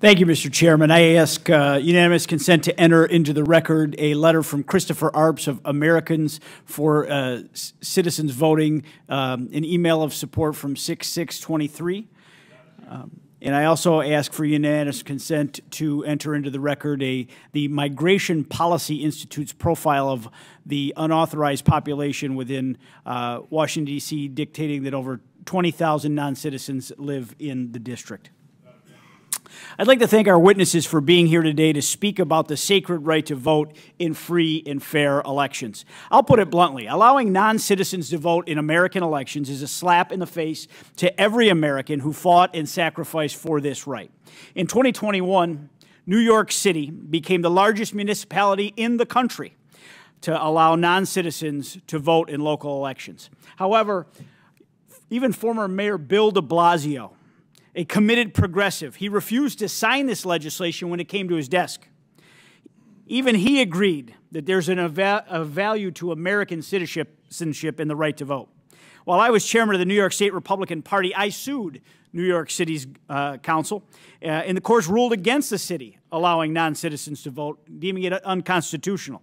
Thank you, Mr. Chairman. I ask unanimous consent to enter into the record a letter from Christopher Arps of Americans for Citizens Voting, an email of support from 6/6/23. And I also ask for unanimous consent to enter into the record the Migration Policy Institute's profile of the unauthorized population within Washington, D.C., dictating that over 20,000 non-citizens live in the district. I'd like to thank our witnesses for being here today to speak about the sacred right to vote in free and fair elections. I'll put it bluntly, allowing non-citizens to vote in American elections is a slap in the face to every American who fought and sacrificed for this right. In 2021, New York City became the largest municipality in the country to allow non-citizens to vote in local elections. However, even former Mayor Bill de Blasio, a committed progressive, he refused to sign this legislation when it came to his desk. Even he agreed that there's a value to American citizenship in the right to vote. While I was chairman of the New York State Republican Party, I sued New York City's council, and the courts ruled against the city allowing non-citizens to vote, deeming it unconstitutional.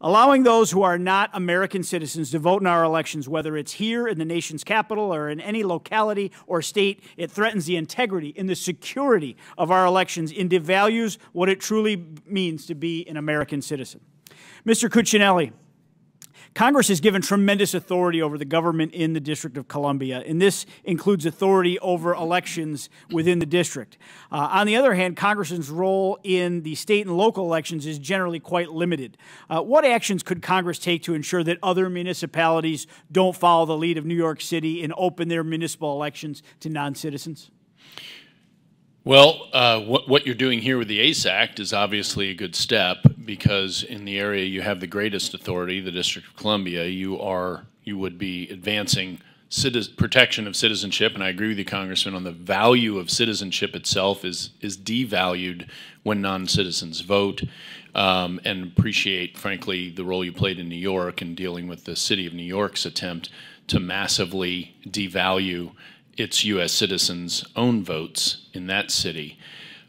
Allowing those who are not American citizens to vote in our elections, whether it's here in the nation's capital or in any locality or state, it threatens the integrity and the security of our elections and devalues what it truly means to be an American citizen. Mr. Cuccinelli, Congress has given tremendous authority over the government in the District of Columbia, and this includes authority over elections within the district. On the other hand, Congress's role in the state and local elections is generally quite limited. What actions could Congress take to ensure that other municipalities don't follow the lead of New York City and open their municipal elections to non-citizens? Well, what you're doing here with the ACE Act is obviously a good step, because in the area you have the greatest authority, the District of Columbia, you would be advancing protection of citizenship, and I agree with you, Congressman, on the value of citizenship itself is devalued when non-citizens vote, and appreciate, frankly, the role you played in New York in dealing with the City of New York's attempt to massively devalue its U.S. citizens' own votes in that city.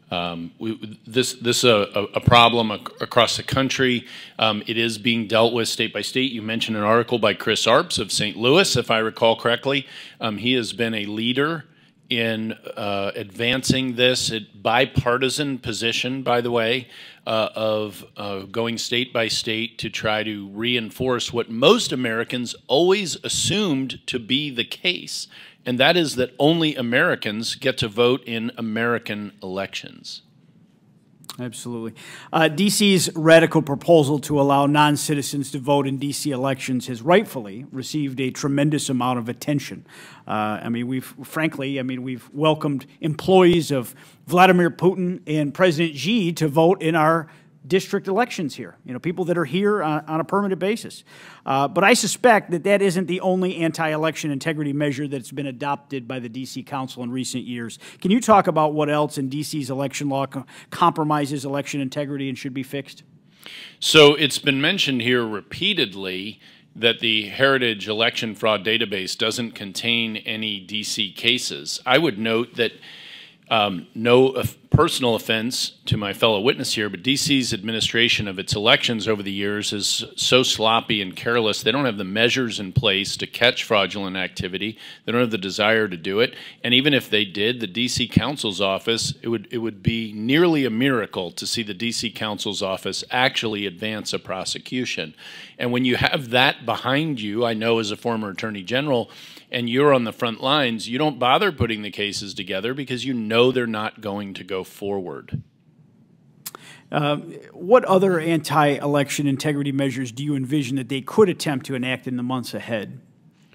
This is a problem across the country. It is being dealt with state by state. You mentioned an article by Chris Arps of St. Louis, if I recall correctly. He has been a leader in advancing this bipartisan position, by the way, of going state by state to try to reinforce what most Americans always assumed to be the case, and that is that only Americans get to vote in American elections. Absolutely. D.C.'s radical proposal to allow non-citizens to vote in D.C. elections has rightfully received a tremendous amount of attention. We've welcomed employees of Vladimir Putin and President Xi to vote in our district elections here, people that are here on a permanent basis. But I suspect that that isn't the only anti-election integrity measure that's been adopted by the D.C. Council in recent years. Can you talk about what else in D.C.'s election law compromises election integrity and should be fixed? So it's been mentioned here repeatedly that the Heritage Election Fraud Database doesn't contain any D.C. cases. I would note that no personal offense to my fellow witness here, but D.C.'s administration of its elections over the years is so sloppy and careless. They don't have the measures in place to catch fraudulent activity. They don't have the desire to do it. And even if they did, the D.C. Council's office, it would be nearly a miracle to see the D.C. Council's office actually advance a prosecution. And when you have that behind you, I know as a former Attorney General, and you're on the front lines, you don't bother putting the cases together because you know they're not going to go forward. What other anti-election integrity measures do you envision that they could attempt to enact in the months ahead?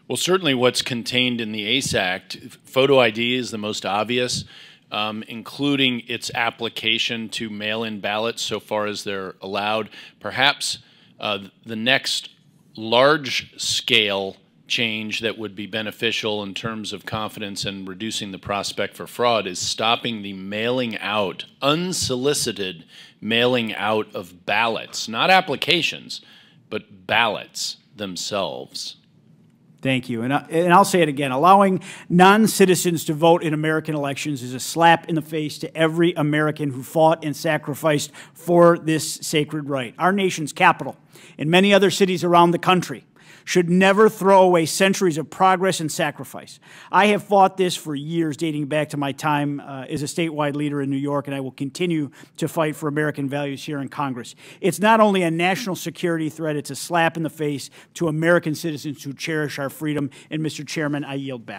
Well, certainly what's contained in the ACE Act. Photo ID is the most obvious, including its application to mail-in ballots so far as they're allowed. Perhaps the next large-scale change that would be beneficial in terms of confidence and reducing the prospect for fraud is stopping the mailing out, unsolicited mailing out of ballots, not applications, but ballots themselves. Thank you. And I'll say it again. Allowing non-citizens to vote in American elections is a slap in the face to every American who fought and sacrificed for this sacred right. Our nation's capital and many other cities around the country should never throw away centuries of progress and sacrifice. I have fought this for years, dating back to my time as a statewide leader in New York, and I will continue to fight for American values here in Congress. It's not only a national security threat, it's a slap in the face to American citizens who cherish our freedom. And, Mr. Chairman, I yield back.